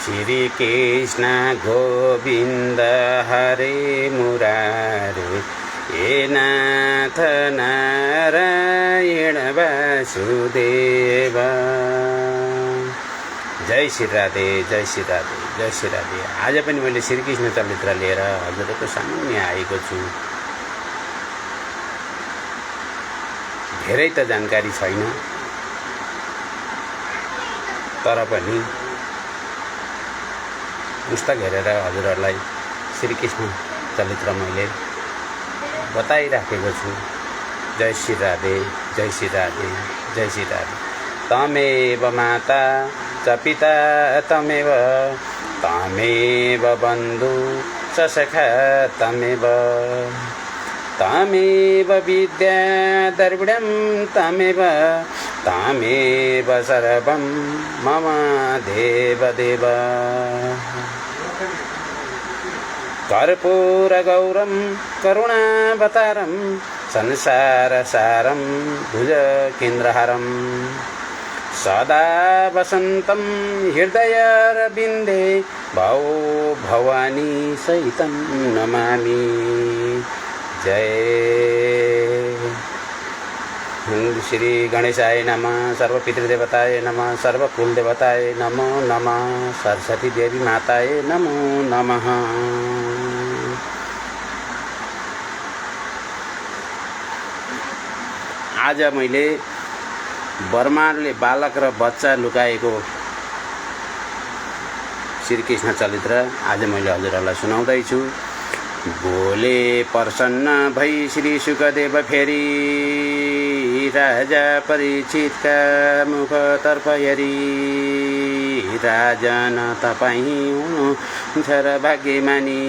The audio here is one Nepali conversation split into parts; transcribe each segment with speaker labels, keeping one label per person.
Speaker 1: श्री कृष्ण गोविंद हरे मुरारे हे नाथ नारायण वासुदेव। जय श्री राधे, जय श्री राधे, जय श्री राधे। आज पनि मैले श्रीकृष्ण चरित्र लिएर हजुरहरूको सामुन्ने आएको छु। धेरै त जानकारी छैन, तर पनि पुस्तक हेरेर हजुरहरूलाई श्रीकृष्ण चरित्र मैले बताइराखेको छु। जय श्री राधे, जय श्री राधे, जय श्री राधे। तमेव माता च पिता तमेव, तमेव बन्धु च सखा तमेव, तमेव विद्या द्रविडं तमेव, तमेव सर्वं मम देवदेव। कर्पूरगौरं करुणावतारं संसारसारं भुजकेन्द्रहारं सदा वसन्तं हृदयारविन्दे भौ भवानी सहितं नमामि। जय श्री गणेशाय नमः, सर्वपितृदेवताय नमः, सर्वकुलदेवताय नमो नमः, सरस्वती देवी माताय नमो नमः। आज मैले बर्माले बालक र बच्चा लुकाएको श्रीकृष्ण चरित्र आज मैले हजुरहरूलाई सुनाउँदैछु। बोले प्रसन्न भई श्री सुखदेव फेरि, राजा परीक्षितका मुखतर्फ हेरी, राजन तपाईँ हुनुहुन्छ र भाग्यमानी,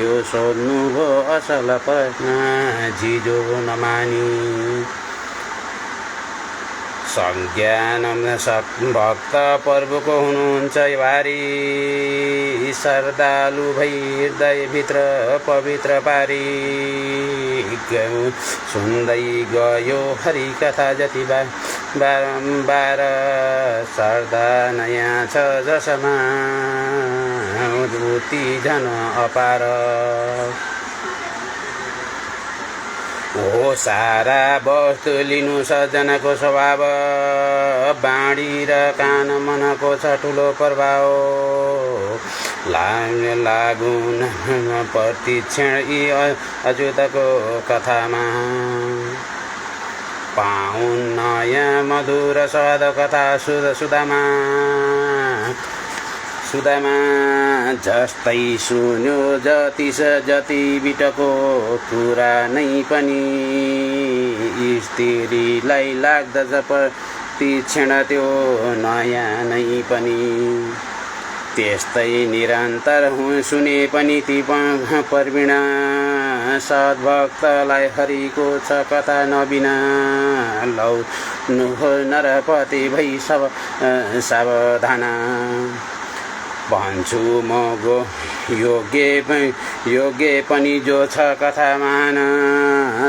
Speaker 1: यो सोध्नु भो असल प्रश्न जिजो नमानी। संज्ञान भक्त प्रभुको हुनुहुन्छ भारी, श्रद्धालु भई हृदयभित्र पवित्र पारी, सुन्दै गयो हरि कथा जति बारम्बार, श्रद्धा नयाँ छ जसमा उद्भूति झन अपार। ओ सारा वस्तु लिनु सज्जनको स्वभाव, बाणी र कान मनको छ ठुलो प्रभाव, लागुन प्रतिक्षण यी अच्युतको कथामा, पाउन् नयाँ मधुर स्वाद कथा सुदामा, सुदामा जस्तै सुन्यो जति बिटको कुरा नै पनि, स्त्रीलाई लाग्दछ प्रतिक्षण त्यो नयाँ नै पनि, त्यस्तै निरन्तर सुने पनि ती प्रवीणा, सद्भक्तलाई हरिको छ कथा नबिना, लौ नरपति भई सब सावधाना। भन्छु म योग्य पनि जो छ कथा मान,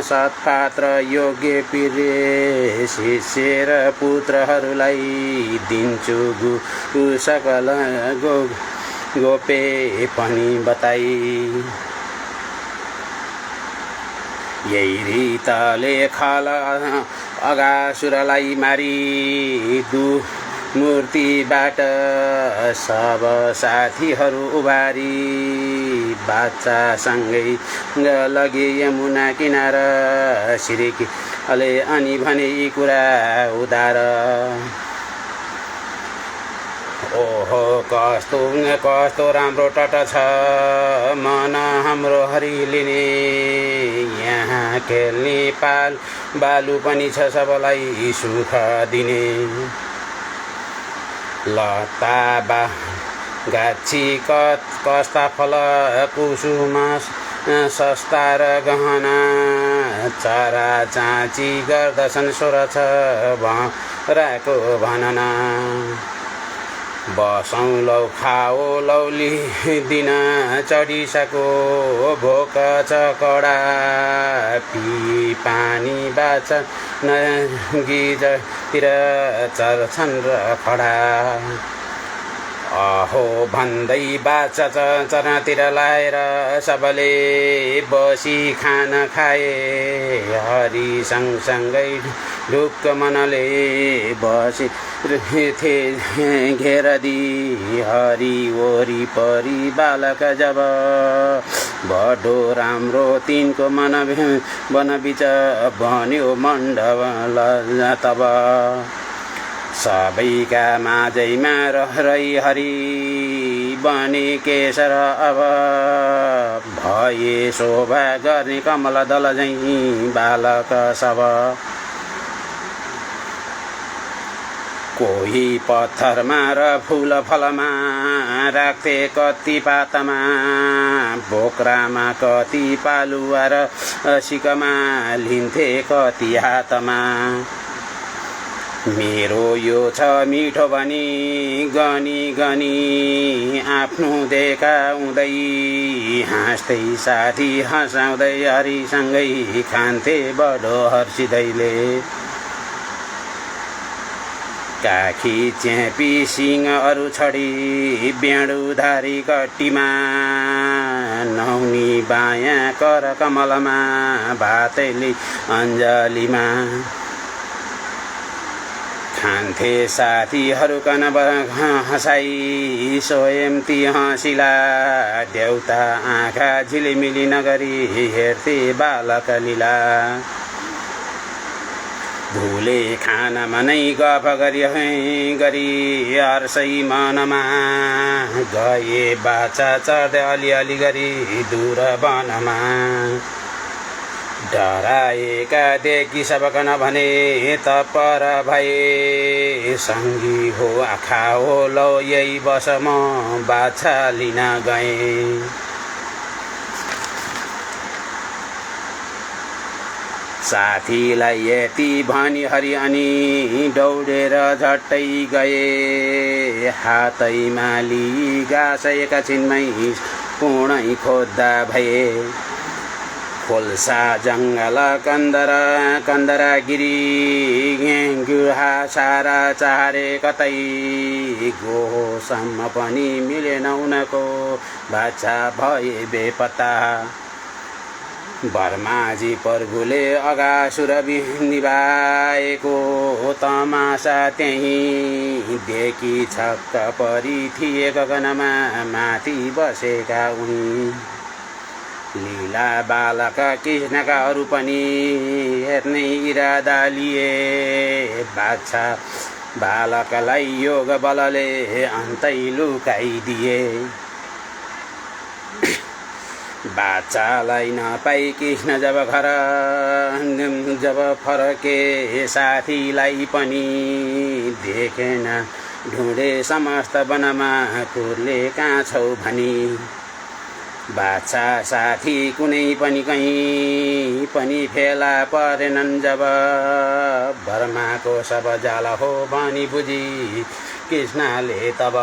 Speaker 1: सत्पात्र योग्य प्रिय शिष्य र पुत्रहरूलाई, दिन्छु गुरु सकल गोपे पनि बताई। यही रीतले खल अगासुरलाई मारी, मूर्तिबाट सब साथीहरू उभारी, बाचासँगै लगे यमुना किनार, श्रीले अनि भने यी कुरा उदार। ओहो कस्तो राम्रो टट छ मन हाम्रो हरि लिने, यहाँ खेल्ने बालु पनि छ सबलाई सुख दिने, लता गाछी कस्ता फल कुसुम सस्ता र गहना, चरा चाँची गर्दछन् स्वर छ भराको भनना, बसौँ लौ खाओ लौली दिन चढिसको भोक छ कडा, पी पानी बाच गिजतिर चर्छन् र खडा, अहो भन्दै बाचा चरतिर लाएर सबले बसी खाना खाए हरि सँगसँगै ढुक्क मनले बसी थे घेरदी हरि वरिपरि बालक जब बडो राम्रो तिनको बनबिच भन्यो मण्डप तब सबैका माझैमा रहरै हरि बने केशर अब भए शोभा गर्ने कमल दल झैँ बालक सब कोही पत्थरमा र फूल फलमा राख्थे कति पातमा बोक्रामा कति पालुवा र सिकमा लिन्थे कति हातमा मेरो यो छ मिठो भनी गनी गनी आफ्नो देखाउँदै हाँस्दै साथी हँसाउँदै हरिसँगै खान्थे बडो हर्षिदैले काखी च्यापी सिंह अरू छडी बेडुधारी कट्टीमा नहुनी बायाँ कर कमलमा भातैली अञ्जलीमा खान्थे साथीहरूकन हँसाई स्वयं ती हँसिला देउता आँखा झिलिमिली नगरी हेर्थे बालक लीला भुले खानामा नै गफ गरी हर्षै मनमा गए बाचा चढ्दै अलिअलि गरी दूर वनमा डराएका देखि सबकन भने तपर भए सङ्गी हो आँखा हो लौ यही बस म बाछा लिन गएँ साथीलाई यति भनी हरि अनि दौडेर झट्टै गए हातैमा लिई घाँस एकछिनमै पुणै खोज्दा भए खोल्सा जङ्गल कन्दरा गिरी गुहा सारा चारे कतै गोसम्म पनि मिलेन उनको बाछा भए बेपत्ता बर्माजी प्रभुले अगासुर निभाएको तमासा त्यहीँ देखि छक्क परी थिए गगनमा माथि बसेका उनी लीला बालक कृष्णका अरू पनि हेर्ने इरादा लिए बाछा बालकलाई योग बलले अन्तै लुकाइदिए बाचालाई नपाई कृष्ण जब फर्के साथीलाई पनि देखेन ढुँडे समस्त वनमा कुर्ले कहाँ छौ भनी बाछा साथी कुनै पनि कहीँ पनि फेला परेनन् जब बर्माको सब जाला हो भनी बुझी कृष्णले तब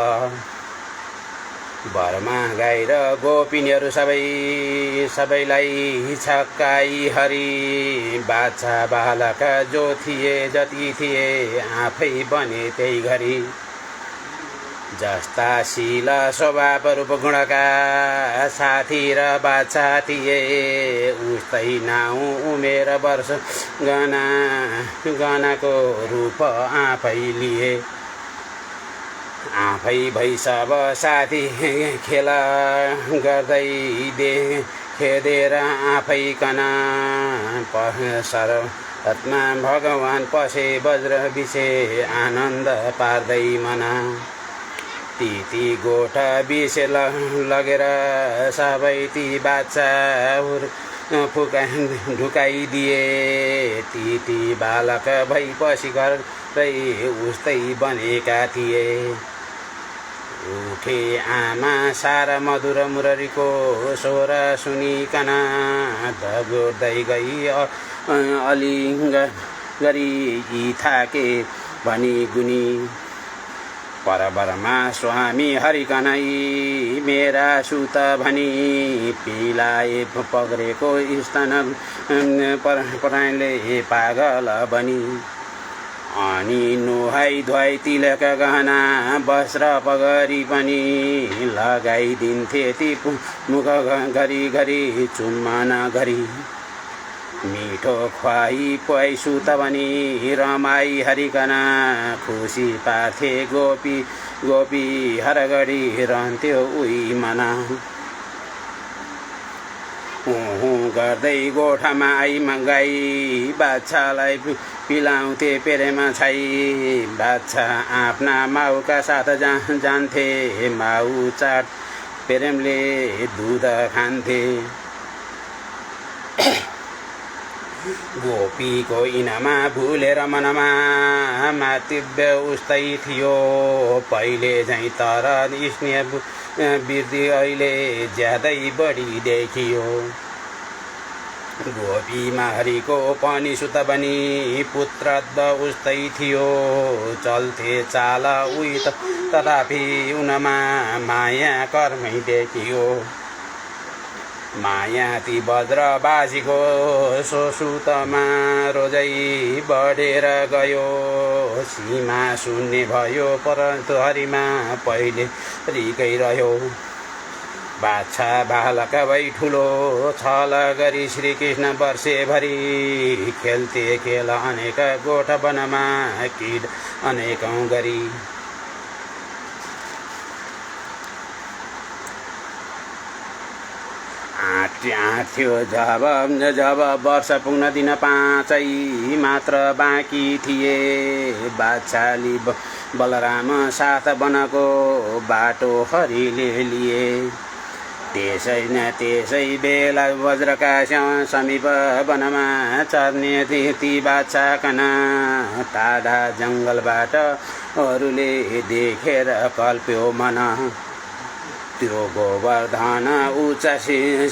Speaker 1: बर्मा गाई र गोपिनीहरू सबैलाई छक्काई हरि बाछा बालक जो थिए जति थिए आफै बने त्यही घरी जस्ता शील स्वभाव रूप गुणका साथी र बाछा थिए उस्तै नाउँ उमेर वर्ष गनाको रूप आफै लिए आफै भई सब साथी खेला गर्दै खेदेर आफै कना शरतमा भगवान पसे वज्र विषे आनन्द पार्दै मना ती गोठ विषे लगेर सबै ती बाछा ढुकाइदिए ती बालक भई पछि गर्दै उस्तै बनेका थिए उठे आमा सारा मधुर मुररीको स्वर सुनिकन दगुर्दै गई अलिङ्ग गरी थाके भनी गुनी परबरमा स्वामी हरिकनै मेरा सुत भनी पिलाए पग्रेको स्तन पराइले पागल बनी अनि नुहाई धुवाई तिलक गहना वस्त्र पगरी पनि लगाइदिन्थे ती मुख घरी घरी चुम्बन गरी मिठो खुवाई पुवाई सुत भनी रमाई हरिकन खुसी पार्थे गोपी गोपी हरगडी रहन्थ्यो उही मना गर्दै गोठामा आई गाई बाछालाई पिलाउँथे पेरेमा छाई बाछा आफ्ना माउका साथ जान्थे माउ चाट पेरेमले दुध खान्थे गोपीको इनामा भुलेर मनमा मातृव्य उस्तै थियो पहिले झैँ तर स्नेह वृद्धि अहिले ज्यादै बढी देखियो गोपीमा हरिको पनि सुत बनी पुत्रत्व उस्तै थियो चल्थे चाल उही तथापि उनमा माया कर्मै देखियो माया ती बज्रबाजीको सोसुतमा रोजै बढेर गयो सीमा शून्य भयो परन्तु हरिमा पहिले रिकै रह्यो बाछा बालक भई ठुलो छल गरी श्रीकृष्ण वर्षेभरि खेल्थे खेल अनेक गोठ वनमा किड अनेकौं गरी थियो जब वर्ष पुग्न दिन 5 मात्र बाँकी थिए बाछाली बलराम साथ वनको बाटो हरिले लिए त्यसै बेला वज्रका समीप वनमा चर्ने ती बाछा कना टाढा जङ्गलबाट अरूले देखेर कल्प्यो मन त्यो गोवर्धन उच्च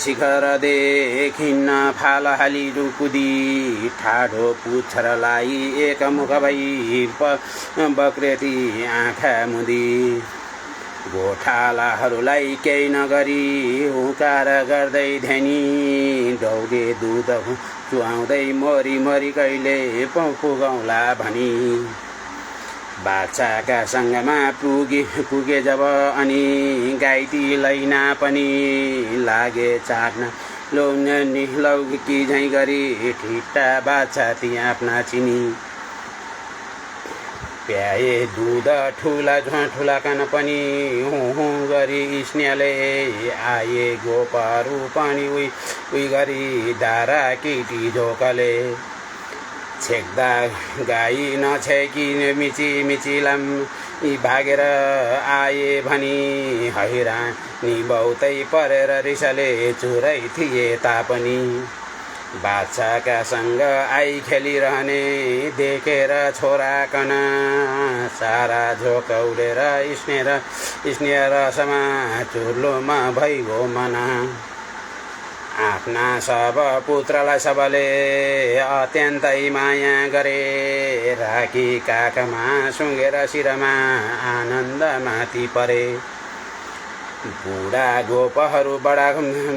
Speaker 1: शिखर देखिन्न फाल हाली रुकुदी ठाडो पुच्छरलाई एकमुख भई बक्रेती आँखा मुदी गोठालाहरूलाई केही नगरी हुकार गर्दै ध्यानी दौडे दुध चुहाउँदै मरी मरी कहिले पुगौँला भनी बाछाका सँगमा पुगे जब अनि गाइती लैना पनि लागे चाट्न लौकी झैँ गरी ठिट्टा बाछा ती आफ्ना चिनी प्याए दुध ठुला कान पनि हुँ गरी स्नेहले आए गोपहरू पनि उही गरी दारा किटी झोकले छेक्दा गाई नछेकी मिचिलाम भागेर आए भनी हैरानी बहुतै परेर रिसले चुरै थिए तापनि बाछाका सँग आई खेलिरहने देखेर छोरा कना सारा झोकौडेर स्नेह रसमा चुर्लोमा भइगो मना आफ्ना सब पुत्रलाई सबले अत्यन्तै माया गरे राखी काखमा सुँगेर शिरमा आनन्द माथि परे बुढा गोपहरू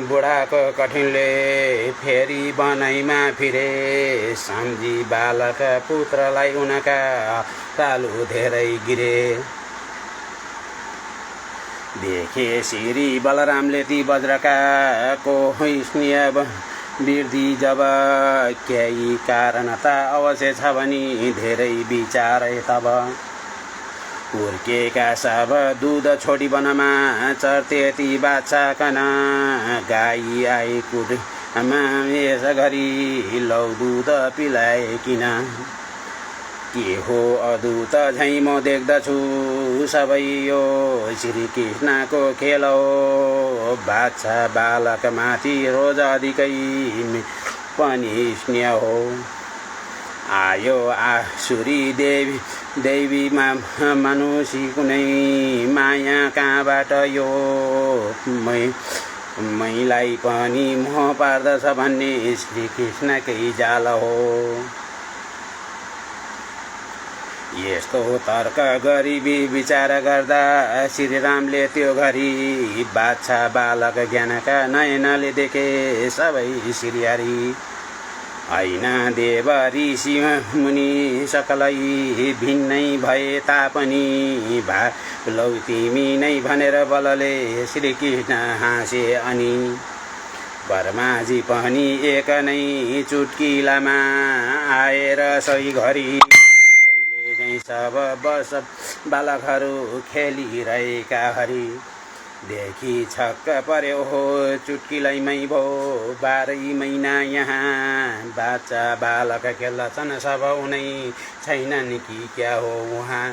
Speaker 1: बुढाको कठिनले फेरि बनैमा फिरे सम्झी बालक पुत्रलाई उनका तालु धेरै गिरे देखे श्री बलरामले ती वज्रकाको स्नेह वृद्धि जब केही कारणता अवश्य छ भनी धेरै विचारे तब हुर्केका सब दुध छोडी वनमा चर्ते ती बाछा कना गाई आई कुटीमा यस गरी लौ दुध पिलाए किन के हो अद्भुत झैँ म देख्दछु सबै यो श्रीकृष्णको खेल हो बाछा बालकमाथि रोज अधिकै पनि स्नेह हो आयो आसुरी देवीमा मनुष्य कुनै माया कहाँबाट यो मैलाई पनि मोह पार्दछ भन्ने श्रीकृष्णकै जाल हो यस्तो तर्क गरी विचार गर्दा श्रीरामले त्यो घरी बाछा बालक ज्ञानका नयनले देखे सबै श्रीहरि हैन देव ऋषि मुनि सकलै भिन्नै भए तापनि लौ तिमी नै भनेर बलले श्रीकृष्ण हाँसे अनि बर्माजी पनि एक नै चुट्किलामा आएर सही घरी पहिले चाहिँ सब बस बालकहरू खेलिरहेका हरि देखि छक्क पर्यो हो चुट्किलैमै भो 12 महिना यहाँ बाचा बालक खेल्छन् सब उनै छैनन् कि क्या हो उहाँ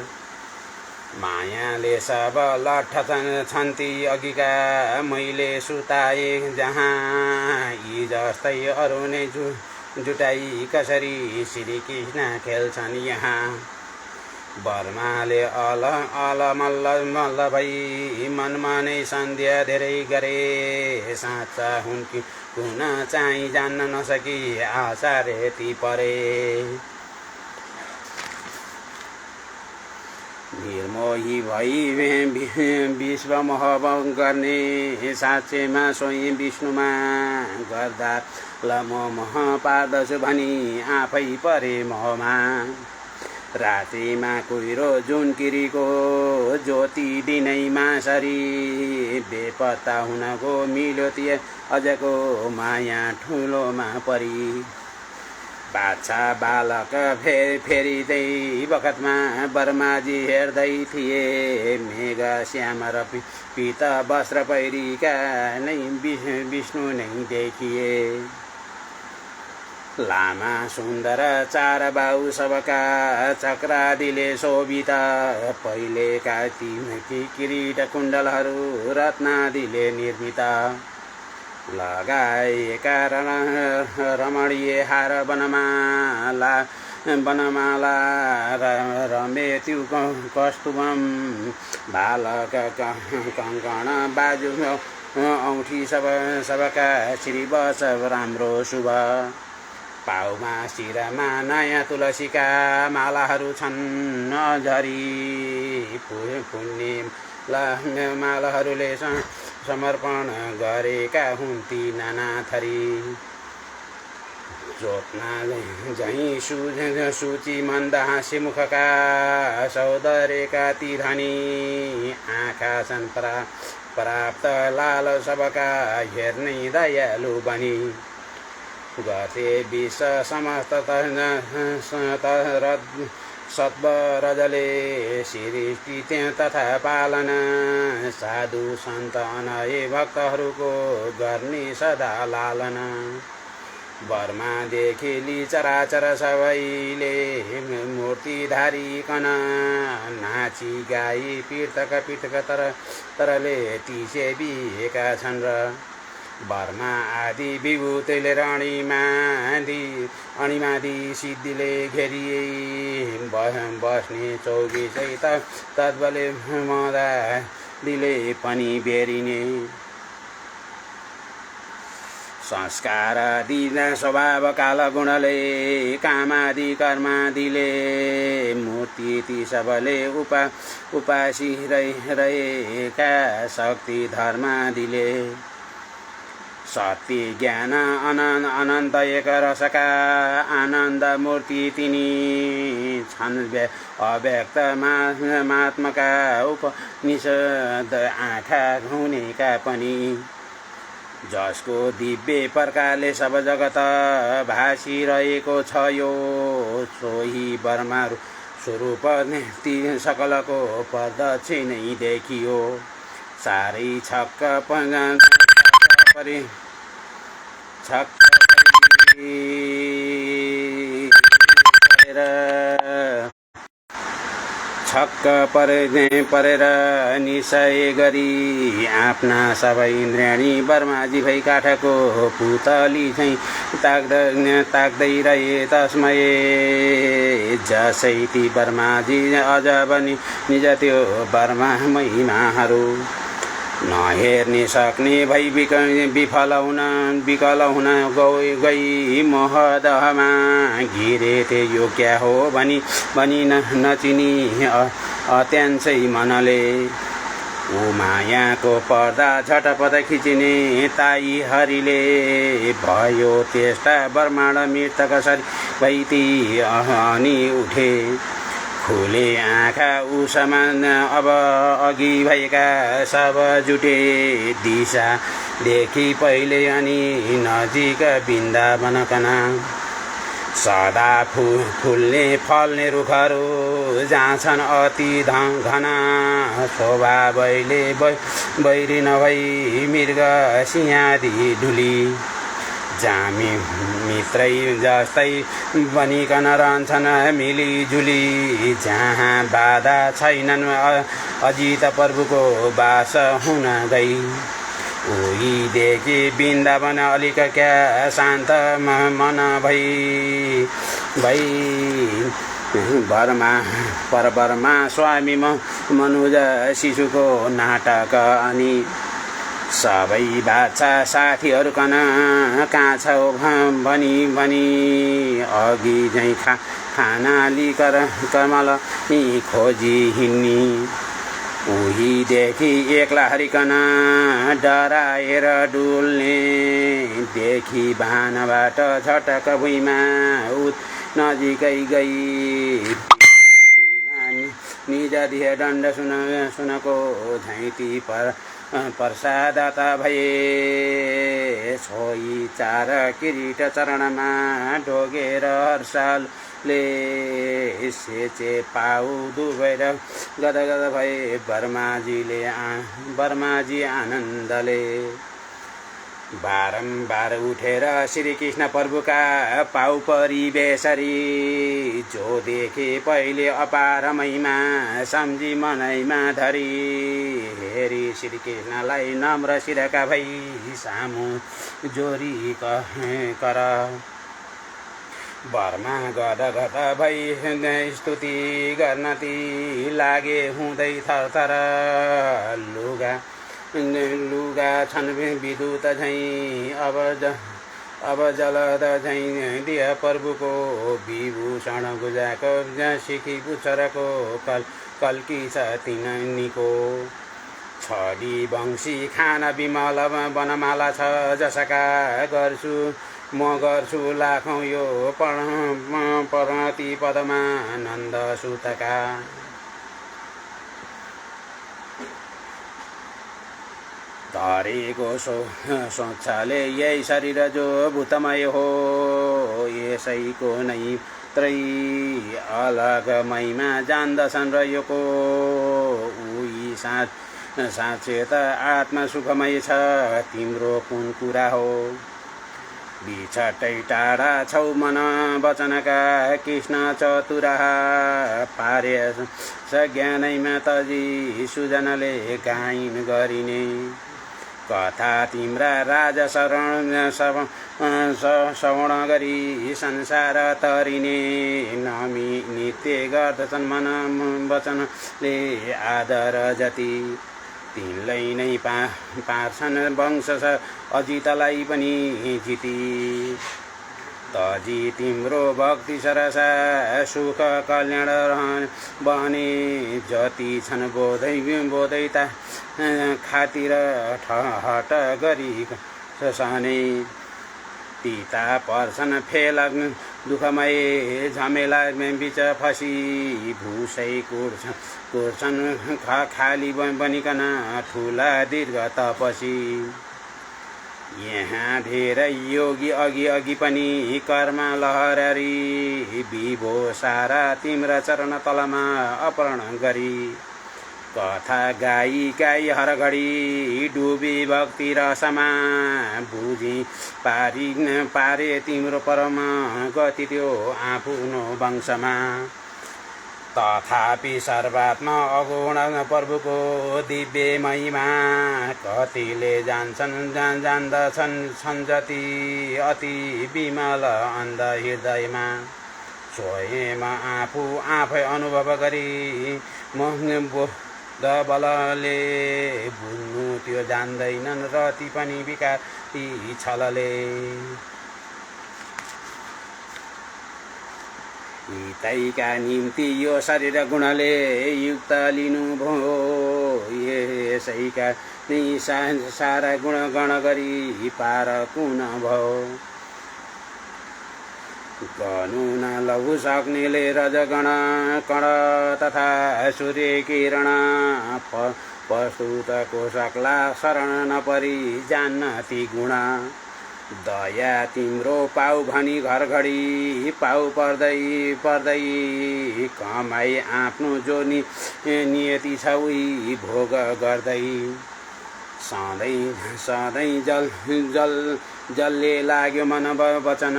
Speaker 1: मायाले सब लट्ठछन् ती अघिका मैले सुताए जहाँ यी जस्तै अरू नै जुटाई कसरी श्रीकृष्ण खेल्छन् यहाँ बर्माले अल मल्ल मल्ल भई मनमा नै सन्ध्या धेरै गरे साँच्चा हुन् कि कुन चाहिँ जान्न नसकी आशा रेती परे निर्मोही भई विश्वमोह गर्ने साँच्चैमा स्वयं विष्णुमा गर्दा ल मोह पार्दछु भनी आफै परे मोहमा रातिमा कुहिरो जुनकिरीको ज्योति दिनैमा सरी बेपत्ता हुनको मिल्यो ती अझको माया ठुलोमा परी बाछा बालक फेरि त्यही बखतमा बर्माजी हेर्दै थिए मेघ श्याम र पीत वस्त्र पहिरिका नै विष्णु नै देखिए लामा सुन्दर चार बाउ सबका चक्रादिले शोभित पहिलेका ती किरीट कुण्डलहरू रत्नादिले निर्मित लगाएका रमणीय हार वनमाला रमेत्यु कस्तुभम बालक कङ्कण बाजु औँठी सबका श्रीवत्स राम्रो शुभ पाउमा शिरमा नयाँ तुलसीका मालाहरू छन् झरी पुण्य मालाहरूले समर्पण गरेका हुन् ती नाना थरी ज्योत्ना झैँ सूची मन्द हाँस्य मुखका सौदरेका ती धनी आँखा छन् प्राप्त लाल सबका हेर्नै दयालु बनी गते विश्व समस्त सत्वरजले सृष्टि तथा पालन साधु सन्त अनय भक्तहरूको गर्ने सदा लालन बर्मादेखि लि चराचर सबैले मूर्तिधारीकन नाची गाई पृथक तरले ती सेविएका छन् र बर्मा आदि विभूतिले अणिमादि सिद्धिले घेरिए बस्ने चौबिसै तद्बले मदा दिले पनि बेरिने संस्कार दिन स्वभाव काल गुणले कामादि कर्मादिले मूर्ति ती सबले उपासी रहेका शक्ति धर्मादिले सत्य ज्ञान अनन्त एक रसका आनन्द मूर्ति तिनी छन् अव्यक्त महात्मका उपनिषद आँखा हुनेका पनि जसको दिव्य प्रकारले सब जगत भासिरहेको छ यो सोही बर्मा स्वरूप ती सकलको प्रत्यक्ष नै देखियो साह्रै छक्क परेर निश्चय गरी आफ्ना सबै इन्द्रियणी बर्माजी भई काठको पुतली झैँ ताक्दै रहे तस्मै जसै ती बर्माजी अझ पनि निज त्यो बर्मा महिमाहरू नहेर्ने सक्ने भई विकल हुन गई मोहदहमा घिरे ते यो क्या हो भनी नचिनी अत्यान्छै मनले ऊ मायाको पर्दा झटपट खिचिने ताई हरिले भयो त्यस्ता ब्रह्माण्ड मृतक सरी भैती अनि उठे खुले आँखा ऊ समान अब अघि भएका सब जुटे दिशा देखि पहिले अनि नजिक वृन्दावन कना सदा फुल्ने फल्ने रुखहरू जहाँ छन् अति घना शोभा बैले बैरी नभई मृग सिंहादी ढुली जामी मित्रै जस्तै बनिकन रहन्छन् मिलिजुली जहाँ बाधा छैनन् अजित प्रभुको बास हुन गई उही देखि वृन्दावन अलिक क्या शान्त मन भई बर्मा स्वामी मनुज शिशुको नाटक अनि सबै बाछा साथीहरू कहाँ छौ भनी अघि झैँ खाना लिकर कमल खोजी हिँड्नी उही देखि एक्ला हरिकन डराएर डुल्ने देखि भानबाट झटक भुइँमा नजिकै गई निज दिए दण्ड सुनको झैँती प्रसादता भए छोई चार किरीट चरणमा ढोगेर हर्षालले सेचे पाउ दुबेर गदगद भए बर्माजी आनन्दले बारम्बार उठेर श्रीकृष्ण प्रभुका पाउ परिवेशरी जो देखे पहिले अपार महिमा सम्झी मनैमा धरी हेरी श्रीकृष्णलाई नम्र शिरका भई सामु जोरी कर बर्मा गदगद भई स्तुति गर्न ती लागे हुँदै थरथर लुगा छन् विद्युत झैँ अब जलद झैँ दिया प्रभुको विभूषण गुजाको सिखी पुच्छरको कल्की छ तिनीको छडी वंशी खाना विमल वनमाला छ जसका म गर्छु लाखौँ यो प्रणति पदमा नन्द सुतका तरेको सोच्छले यही शरीर जो भूतमय हो यसैको नै त्रै अलग महिमा जान्दछन् र योको उही साँच्चै त आत्मा सुखमय छ तिम्रो कुन कुरा हो बिछटै टाढा छौ मन वचनका कृष्ण चतुरा पार्य सज्ञानैमा तजी सुजनले गायन गरिने कथा तिम्रा राजा श्रवण गरी संसार तरिने नमी नित्य गर्दछन् मन वचनले आदर जति तिनलाई नै पार्छन् वंश अजितलाई पनि जिती तजी तिम्रो भक्ति सरसा सुख कल्याण बहने जति छन् बोधै ता खातिर ठहट गरी सहने पिता पर्छन् फेल दुःखमय झमेला बिच फसी भुसै कुर्छन् खाली बनिकन ठुला दीर्घ तपसी यहाँ धेरै योगी अघि पनि कर्म लहरी विभो सारा तिम्रा चरण तलमा अपहरण गरी कथा गाई हर घडी डुबी भक्ति रसमा बुझी पारे तिम्रो परम गति त्यो आफूनो वंशमा तथापि सर्वात्मा अगुण प्रभुको दिव्य महिमा कतिले जान्दछन् जति अति विमल अन्ध हृदयमा स्वयं आफै अनुभव गरी बलले बुझ्नु त्यो जान्दैनन् रति पनि विकारी छलले हितैका निम्ति यो शरीर गुणले युक्त लिनुभयो यसैका सारा गुण गण गरी पार कुन भयो गर्नु न लघु सक्नेले रजगण कण तथा सूर्य किरण प्रस्तुतको सक्ला शरण नपरी जान्न ती गुण दया तिम्रो पाउ भनी घर घडी पाउ पर्दै पर्दै कमाई आफ्नो जो नियति छ उही भोग गर्दै सधैँ सधैँ जलले लाग्यो मन वचन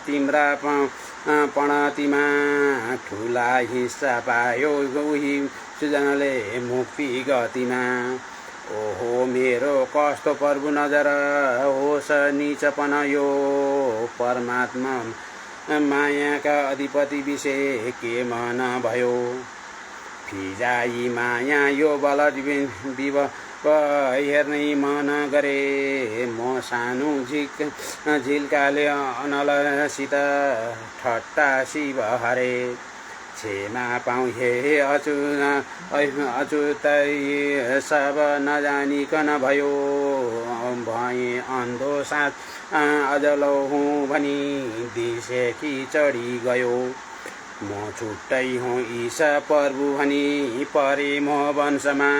Speaker 1: तिम्रा पणतिमा ठुला हिस्सा पायो उही सृजनले मुक्ति गतिमा ओहो मेरो कस्तो प्रभु नजर होस् नीचपन यो परमात्मा मायाका अधिपति विषय के मन भयो फिजाई माया यो बल हेर्नै मन गरे म सानो झिल्काले अनलसित ठट्टा शिव हरे क्षमा पाऊँ हे अचुतै सब नजानिकन भयो भएँ अन्धो साथ अजलो हुँ भनी दिसेकी चढी गयो म छुट्टै हुँ ईशा प्रभु भनी परे म वंशमा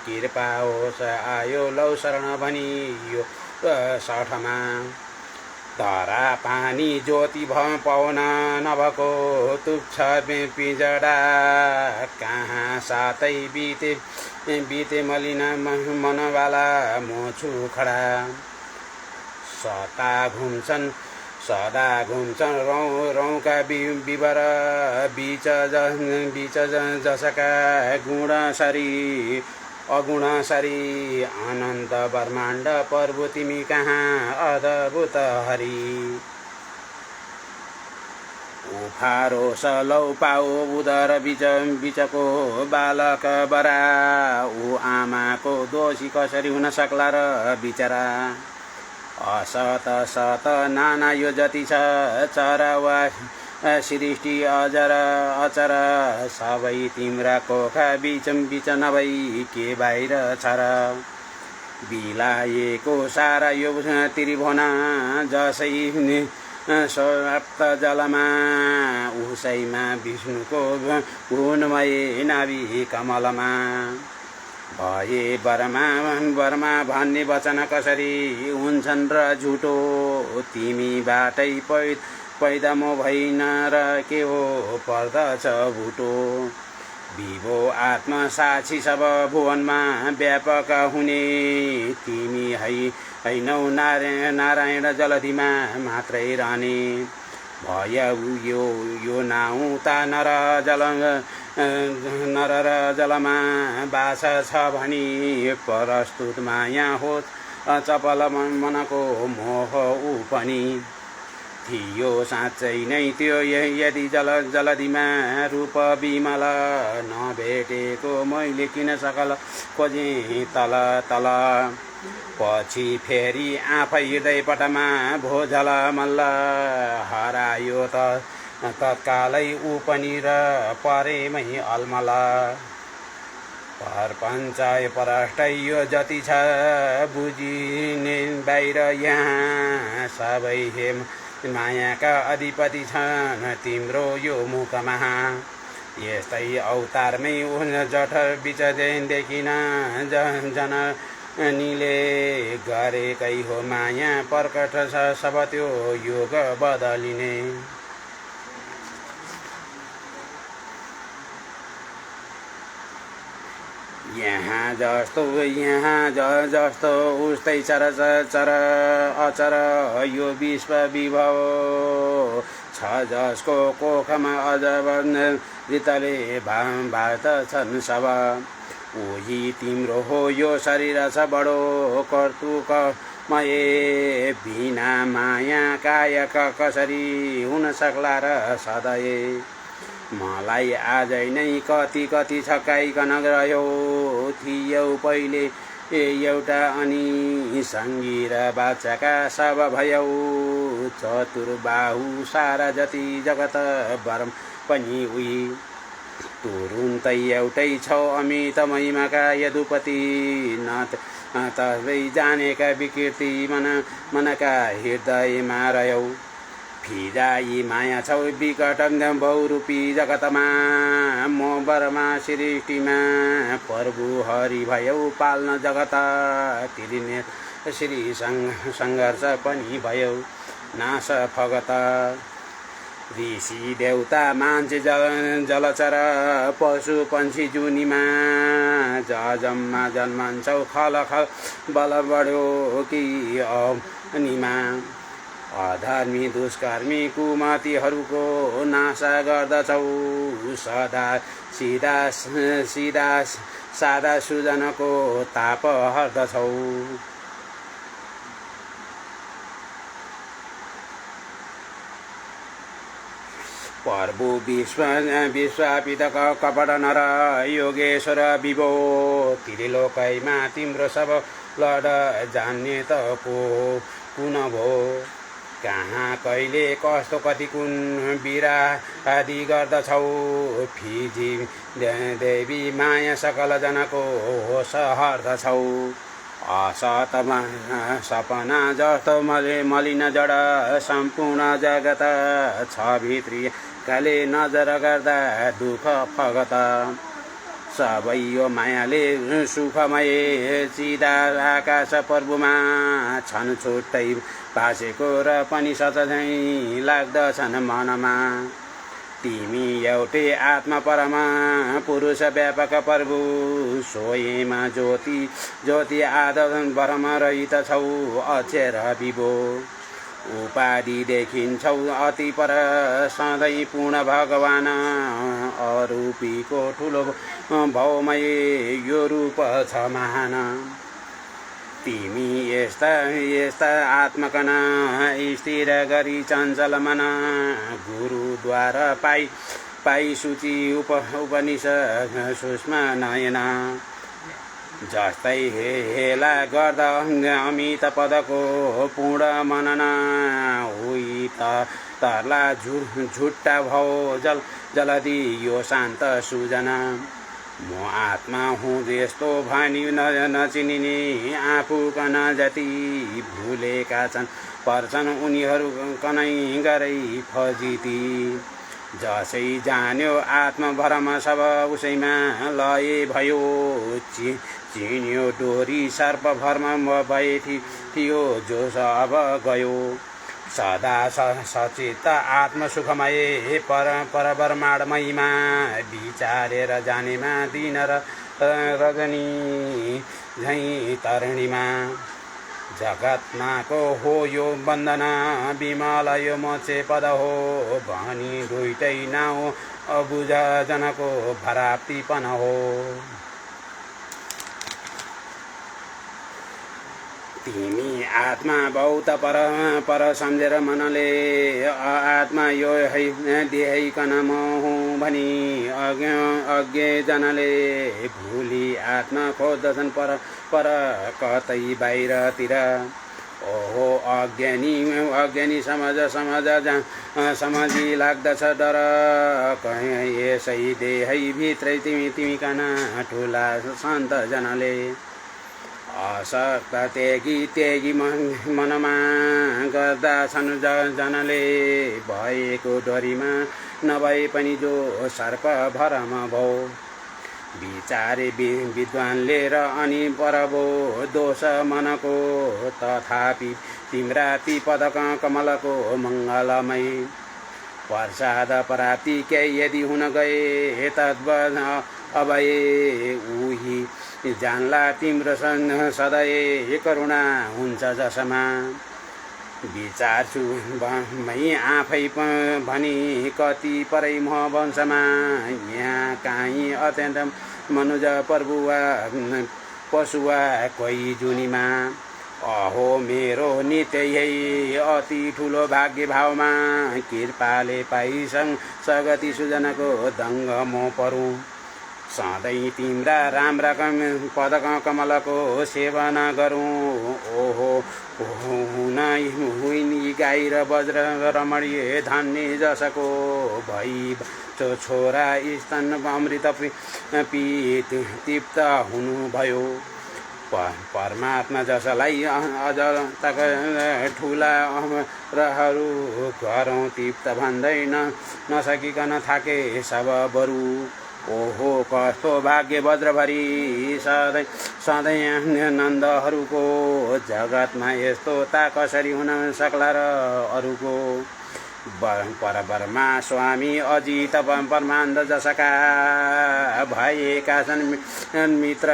Speaker 1: कृपा होस् आयो लौ शरण भनी यो सठमा तारा पानी ज्योति पवन नभएको तुच्छ पिजडा कहाँ सातै बिते मलिन मनवाला म छु खडा सदा घुम्छन् रौका विवर बीच जसका गुणसरी अगुणसरी अनन्त ब्रह्माण्ड प्रभु तिमी कहाँ अद्भुत हरि उफारो सलौ पाओ उदर बिचको बालक बरा ऊ आमाको दोषी कसरी हुन सक्ला र बिचरा असत सत नाना यो जति छ चरा वा सृष्टि अजर अचर सबै तिम्रा कोखा बिच नभई के बाहिर छ र बिलाएको सारा यो त्रिभुवन जसै स्वाप्त जलमा उसैमा विष्णुको गुणमय नाभि कमलमा भए बर्मा भन्ने वचन कसरी हुन्छन् र झुटो तिमीबाटै पैदा म भइन र के हो पर्दछ भुटो विभो आत्मा साक्षी सब भुवनमा व्यापक हुने तिमी हैनौ नारायण जलधिमा मात्रै रहने भय यो नाउँ ता नर र जलमा बास छ भनी प्रस्तुत माया होस् चपल मनको मोह ऊ पनि थियो साँच्चै नै त्यो यदि जलधिमा रूप विमल नभेटेको मैले किन सकल खोजेँ तल तल पछि फेरि आफै हृदयपटमा भोझल मल्ल हरायो त तत्कालै ऊ पनि र परेमै अलमल परपञ्च परष्टै यो जति छ बुझिने बाहिर यहाँ सबै हेम मायाका अधिपति छन् तिम्रो यो मुखमा यस्तै अवतारमै जठ बिच देखिन जननीले गरेकै हो माया प्रकट छ सब त्यो योग बदलिने यहाँ जस्तो उस्तै चर अचर यो विश्व विभव छ जसको कोखमा अझ ऋतले भात छन् सब उही तिम्रो हो यो शरीर छ बडो कर्तुकमय बिना माया कायक कसरी हुन सक्ला र सधैँ मलाई आजै नै कति छकाइकन रह्यो थियौ पहिले एउटा अनि सङ्गी र बाचाका सब भयौ चतुर्बाहु सारा जति जगत बरम पनि उही तुरुन्तै एउटै छौ अमित महिमाका यदुपति न तबै जानेका विकृति मनका हृदयमा रह्यौ फिजाई माया छौ विकट बहुरूपी जगतमा म बरमा सृष्टिमा प्रभु हरि भयौ पाल्न जगत तिरिने श्री सङ्घर्ष पनि भयौ नाश फगत ऋषि देवता मान्छे जलचर पशु पंक्षी जुनीमा जम्मा जन्मन्छौ खल खल बल बढ्यो कि अनिमा अधर्मी दुष्कर्मी कुमतीहरूको नाशा गर्दछौ सदा सिधा सिधा सादा सुजनको ताप हर्दछौ प्रभु विश्वापित कपट नर योगेश्वर विभो त्रिलोकैमा तिम्रो सब लड जान्ने त को कुन भो कहाँ कहिले कस्तो कति कुन बिरा आदि गर्दछौ फिजी देवी माया सकल जनको होस हर्दछौ असतमा सपना जस्तो मलिन जड सम्पूर्ण जगत छ भित्री काले नजर गर्दा दुःख फगत सबै यो मायाले सुखमय चिदा आकाश प्रभुमा छन् छुट्टै भाषेको र पनि सचै लाग्दछन् मनमा तिमी एउटै आत्मा परमा पुरुष व्यापक प्रभु सोयमा ज्योति ज्योति आदन परम रहित छौ अक्षर विभो उपाधि देखिन्छौ अति पर सधैँ पूर्ण भगवान अरूपीको ठुलो भौमय यो रूप छ महान तिमी यस्ता यस्ता आत्मकन स्थिर गरी चञ्चल मन गुरुद्वारा पाई सूची उपनिषद सूक्ष्म नयन जस्तै हेला गर्दा अमित पदको पूर्ण मनन उही तरला झुट्टा भौ जलदी यो शान्त सुजना म आत्मा हुँ यस्तो भनी नचिनिने आफू कन जति भुलेका छन् पर्छन् उनीहरू कनै गरै फजिती जसै जान्यो आत्मभरम सब उसैमा लय भयो चिन्यो डोरी सर्प भर्म भए थियो जो अब गयो सदा सचित आत्मसुखमय परब्रह्माण्ड महिमा विचारेर जानेमा दिन र रजनी झैँ तरणीमा जगत्माको हो यो बन्दना विमल यो मोक्षे पद हो भनी दुईटै नाउँ अबुझ जनको भराप्तिपन हो तिमी आत्मा बहुत पर सम्झेर मनले आत्मा यो है देहिकन म हुँ भनी अज्ञजनले भुली आत्मा खोज्दछन् पर कतै बाहिरतिर ओहो अज्ञानी समझी लाग्दछ डर कहीँ यसै देहै भित्रै तिमी कन ठुला सन्त जनले असक्त त्यागी मनमा गर्दा छन् जनले भएको डोरीमा नभए पनि जो सर्प भरम भौ विचारे विद्वानले र अनि परभो दोष मनको तथापि तिम्रा ती पदक कमलको मङ्गलमय प्रसाद प्राप्ति केही यदि हुन गए तद्वत् अभये उही जानला तिम्रो सधैँ करुणा हुन्छ जसमा विचार्छु मै आफै भनी कति परै म वंशमा यहाँ काहीँ अत्यन्त मनुज प्रभुवा पशुवा कोही जुनीमा अहो मेरो नित्य यही अति ठुलो भाग्य भावमा कृपाले पाइसङ सगति सुजनको दङ्ग म परौँ सधैँ तिम्रा राम्रा पद कमलको सेवना गरौँ। ओहो हुइन गाई र वज्र रमणीय धन्य जसको भई छोरा स्तन अमृत तृप्त हुनुभयो। परमात्मा जसलाई अझ तक ठुला अमरहरू गरौँ तृप्त भन्दै नसकिकन थाके सब बरु। ओहो कस्तो भाग्य वज्रभरि सधैँ नन्दहरूको जगतमा यस्तो ता कसरी हुन सक्ला र अरूको। परब्रह्मा स्वामी अजित परमानन्द जसका भएका छन् मित्र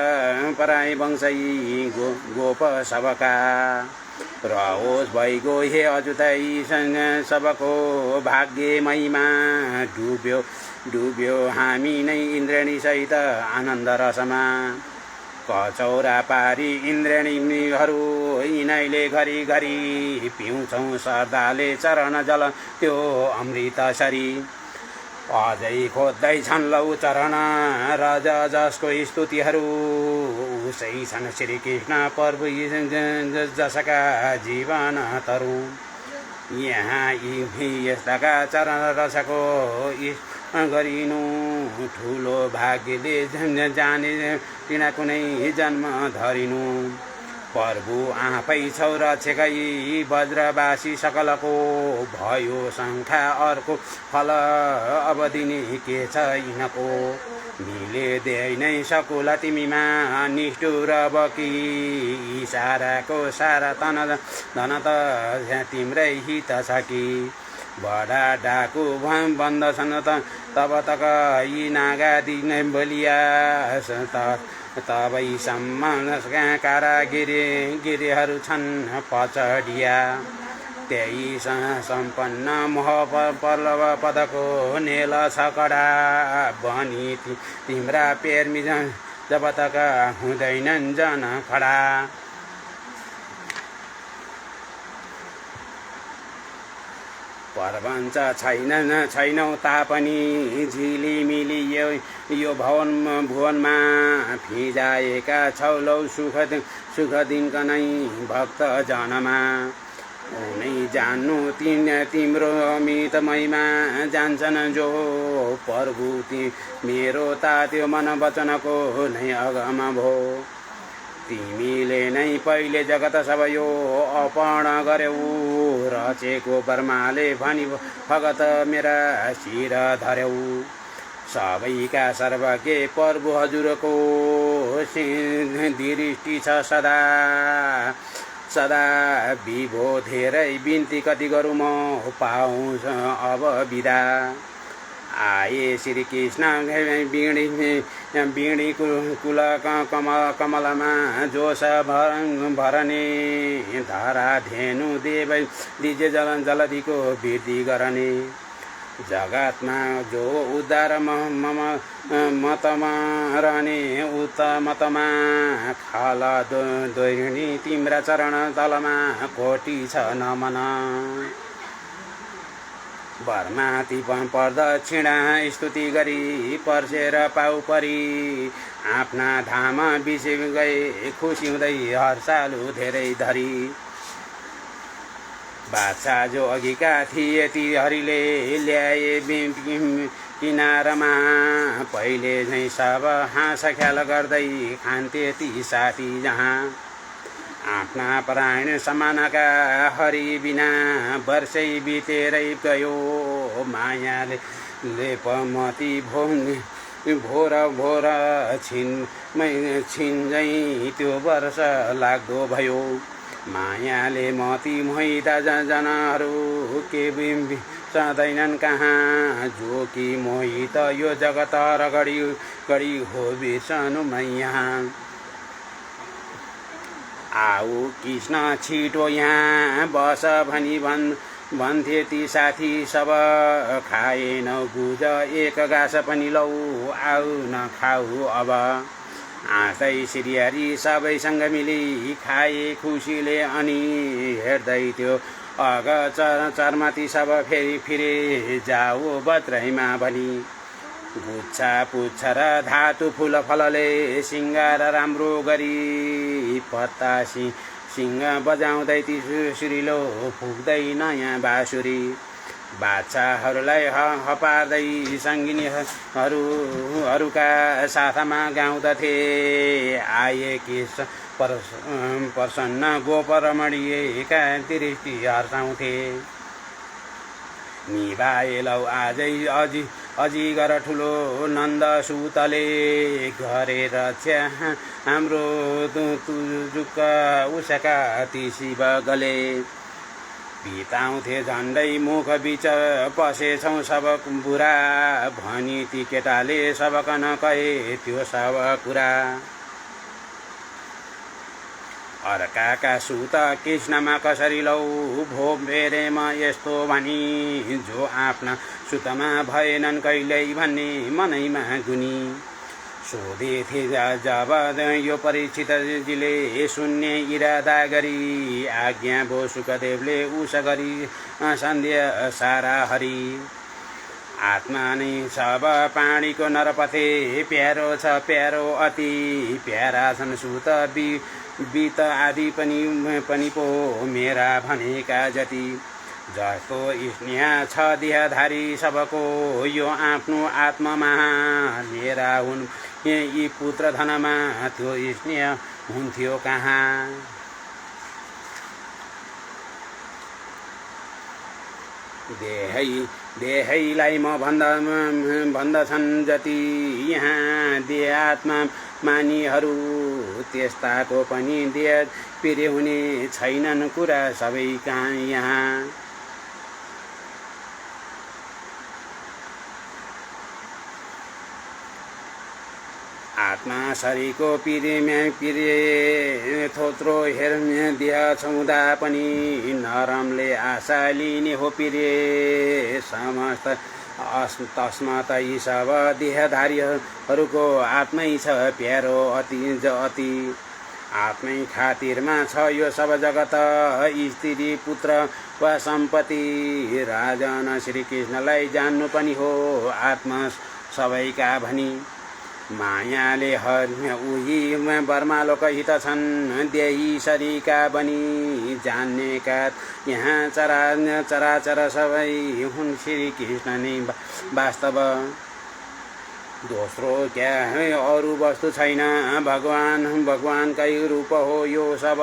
Speaker 1: पराई वंशई गोप सबका। रहोस् भइगो हे अजुतै सबको भाग्य महिमा डुब्यो हामी नै इन्द्रेणी सहित आनन्द रसमा। कचौरा पारी इन्द्रेणीहरू यिनैले घरिघरि पिउँछौँ श्रद्धाले चरण जल त्यो अमृतसरी। अझै खोज्दैछन् लौ चरण रज जसको स्तुतिहरू उसै छन् श्रीकृष्ण प्रभु जसका जीवन तरु। यहाँ यस्ताका चरण रसको गरिनु ठुलो भाग्यले जाने तिना कुनै जन्म धरिनु। प्रभु आफै छौ रक्षकै वज्रवासी सकलको भयो शङ्खा अर्को फल अब दिने के छ यिनको। मिले नै सकुला तिमीमा निष्ठुर बकी इसाराको सारा धन त तिम्रै हित छ कि। बडा डाकु बन्दछन् तब तक यी नागा दिने बलिया तबैसम्म कारागिरीहरू छन् पचडिया। त्यही सम्पन्न मोह पल्लव पदको नेल छ कडा बनी तिम्रा पेर्मी जब तक हुँदैनन् जन खडा। परवञ्च छैनौ तापनि झिलिमिली यो भुवनमा फिजाएका छौलौ सुख दिनका नै भक्त जनमा। उनै जान्नु तिम्रो अमित महिमा जान्छन् जो प्रभु मेरो तात्यो मन वचनको नै अगम भो। तिमीले नै पहिले जगत सब यो अर्पण गर्यौ रचेको ब्रह्माले भनी भगत मेरा शिर धर्यौ। सबैका सर्वज्ञ प्रभु हजुरको दृष्टि छ सदा सदा विभो धेरै बिन्ती कति गरौँ म पाउँछ अब बिदा। आए श्रीकृष्ण बीणी कुल कमलमा जोस भरने धरा धेनु देव दिजे जलधिको वृद्धि गर्ने। जगतमा जो उद्धार मम मतमा रहने उत्तमतमा खाल दोहिणी तिम्रा चरण तलमा कोटी छ नमन। बर्माती प्रदक्षिणा स्तुति गरी पर्सेर पाउ परी आफ्ना धाम बिसे गए खुसी हुँदै हर्षालु धेरै धरी। बादशाह जो अघिका थिए ती हरिले ल्याए किनारमा पहिले झैँ सब हाँस ख्याल गर्दै खान्थे ती साथी जहाँ। आफ्ना परायण समानका हरि बिना वर्षै बितेरै गयो मायाले लेपमती भोर भोर छिन्झै त्यो वर्ष लाग्दो भयो। मायाले मती मोहिता जनहरू के सदैनन् कहाँ जो कि मोहित यो जगत रगडी गडी हो बिर्सनु यहाँ। आऊ कृष्ण छिटो यहाँ बस भनी भन्थे ती साथी सब खाएन गुज एक गाँस पनि लौ आऊ न खाऊ अब। आँसै श्रीहरि सबैसँग मिली खाए खुसीले अनि हेर्दै त्यो अग चरमाती सब फेरि फिरे जाऊ बत्रैमा भनी। गुच्छा पुच्छ र धातु फुल फलले सिङ्गार राम्रो गरी पत्तासी सिंह बजाउँदै सुरिलो फुक्दै नयाँ बाँसुरी बाछाहरूलाई हपार्दै सङ्गिनीहरूका साथमा गाउँदथे आएकी प्रसन्न गोपरमणिएका दृष्टि हर्साउँथे निभाएलौ आजै अजिगर ठुलो नन्द सुतले गरेर रक्षा हाम्रो तुजुक उसका ती शिव गले बिताउँथे झन्डै मुख बिच पसेछौँ सब बुरा भनी ती केटाले सबकन कहे त्यो सब कुरा अर्काका सुत कृष्णमा कसरी लौ भो बेरेमा यस्तो भनी जो आफ्ना सुतमा भएनन् कहिल्यै भन्ने मनैमा गुनी सोधेथे जब यो परीक्षितजीले सुन्ने इरादा गरी आज्ञा भो सुखदेवले उस गरी सन्ध्या सारा हरि आत्मा नै सब पानीको नरपथे प्यारो छ प्यारो अति प्यारा छन् सुत बीत आदि पनि पो मेरा भनेका जति जस्तो स्नेह छ देहधारी सबको यो आफ्नो आत्मामा मेरा हुन् यी पुत्र धनमा त्यो स्नेह हुन्थ्यो कहाँ देहैलाई म भन्दछन् जति यहाँ देहात्मा मानिहरू त्यस्ताको पनि देह पिरे हुने छैनन् कुरा सबै कहाँ यहाँ आत्मा शरीरको पिरे थोत्रो हेर्ने देह छुँदा पनि नरमले आशा लिने हो पिरे समस्त तस्मात् यी सब देहधारीहरूको आत्मै छ प्यारो अति आत्मै खातिरमा छ यो सब जगत स्त्री पुत्र वा सम्पत्ति राजन श्रीकृष्णलाई जान्नु पनि हो आत्मा सबैका भनी मायाले उही बर्मालोक हित छन् देही शरीका बनी जान्नेका यहाँ चराचर सबै हुन् श्रीकृष्ण नै वास्तव दोस्रो क्या अरू वस्तु छैन भगवानकै रूप हो यो सब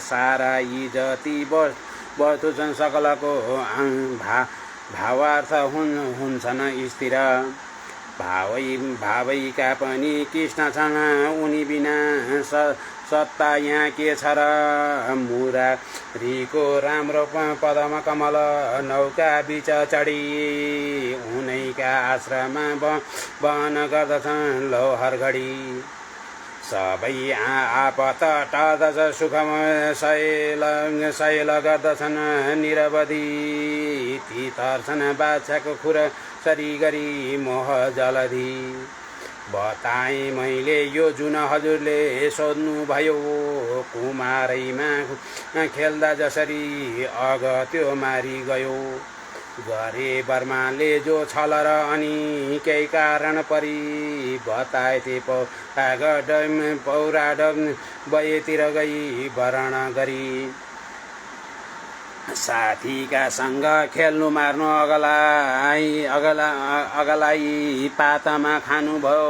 Speaker 1: सारा यी जति वस्तु छन् सकलको भावार्थ हुन्छन् स्थिर भावैका पनि कृष्ण छन् उनी बिना सत्ता यहाँ के छ र मुरारीको राम्रो पदम कमल नौका बिच चढी उनैका आश्रममा बहन गर्दछन् लौहर घडी सबै आपत टादछ सुखम शैल गर्दछन् निरवधि ती तर्छन् बाछाको खुर सरी गरी मोह जलधि बताएँ मैले यो जुन हजुरले सोध्नु भयो कुमारैमा खेल्दा जसरी अग त्यो मारि गयो गरे बर्माले जो छल र अनि केही कारण परि बताए पौराड बयतिर गई वरण गरी साथीका सँग खेल्नु मार्नु अगलाई पातमा खानुभयो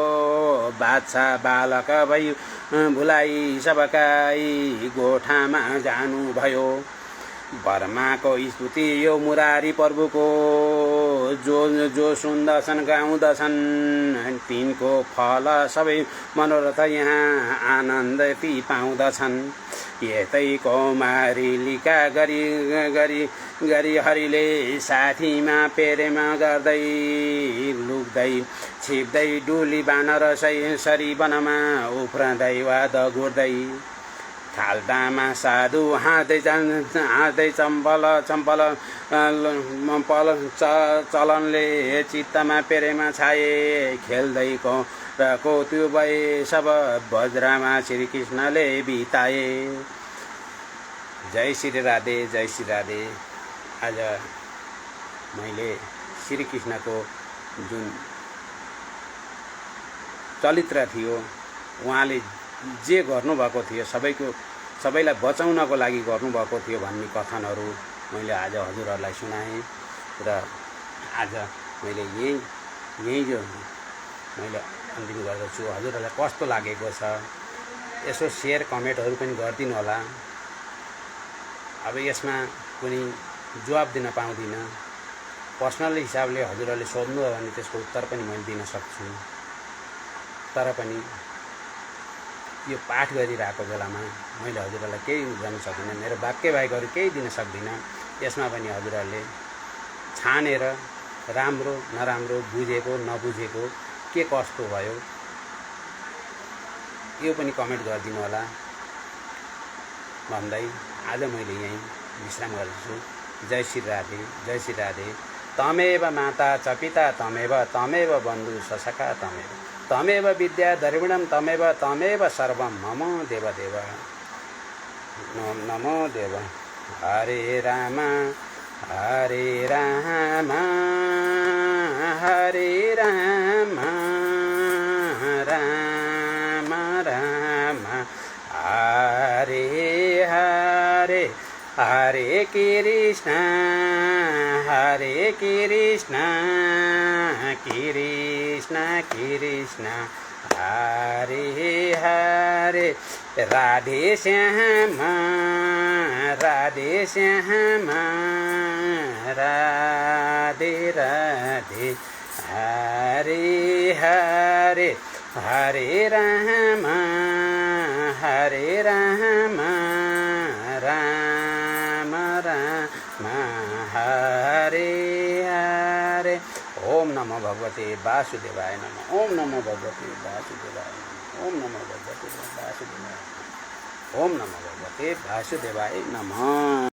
Speaker 1: बाछा बालक भई भुलाई सबकाई गोठामा जानुभयो बर्माको स्तुति यो मुरारी प्रभुको जो सुन्दछन् गाउँदछन् तिनको फल सबै मनोरथ यहाँ आनन्द ती पाउँदछन् यतै कौमारीलिका गरी हरिले साथीमा प्रेम गर्दै लुक्दै छिप्दै डुली बानर सरी वनमा उफ्रँदै वा दगुर्दै खाल्दामा साधु हाँस्दै चम्पल चलनले चित्तमा प्रेमा छाए खेल्दै को त्यो भए सब बज्रामा श्रीकृष्णले बिताए। जय श्री राधे जय श्री राधे। आज मैले श्रीकृष्णको जुन चरित्र थियो। उहाँले जे गर्नुभएको थियो सबैलाई बचाउनको लागि गर्नुभएको थियो भन्ने कथनहरू मैले आज हजुरहरूलाई सुनाएँ र आज मैले यही जो मैले अन्तिम गर्दछु। हजुरहरूलाई कस्तो लागेको छ यसो सेयर कमेन्टहरू पनि गरिदिनु होला। अब यसमा कुनै जवाब दिन पाउँदिनँ। पर्सनल हिसाबले हजुरहरूले सोध्नु हो भने त्यसको उत्तर पनि मैले दिन सक्छु। तर पनि यो पाठ गरिरहेको बेलामा मैले हजुरहरूलाई केही गर्न सकिनँ। मेरो वाक्य बाहेक अरू केही दिन सक्दिनँ। यसमा पनि हजुरहरूले छानेर राम्रो नराम्रो बुझेको नबुझेको के कस्तो भयो यो पनि कमेन्ट गरिदिनु होला भन्दै आज मैले यहीँ विश्राम गर्दछु। जय श्री राधे, जय श्री राधे। तमेव माता च पिता तमेव बन्धु सखा तमेव विद्या द्रविणं तमेव सर्वं मम देवदेव। नमो देव। हरे राम हरे राम हरे राम राम राम हरे हरे हरे कृष्ण कृष्ण कृष्ण हरे हरे राधे श्याम राधे राधे हरे हरे हरे राम राम राम हरे हरे। ओम नमो भगवते वासुदेवाय नमः। ओम नमो भगवते वासुदेवाय नमः। ओम नमो भगवते वासुदेवाय। ओम नमो भगवते वासुदेवाय नमः।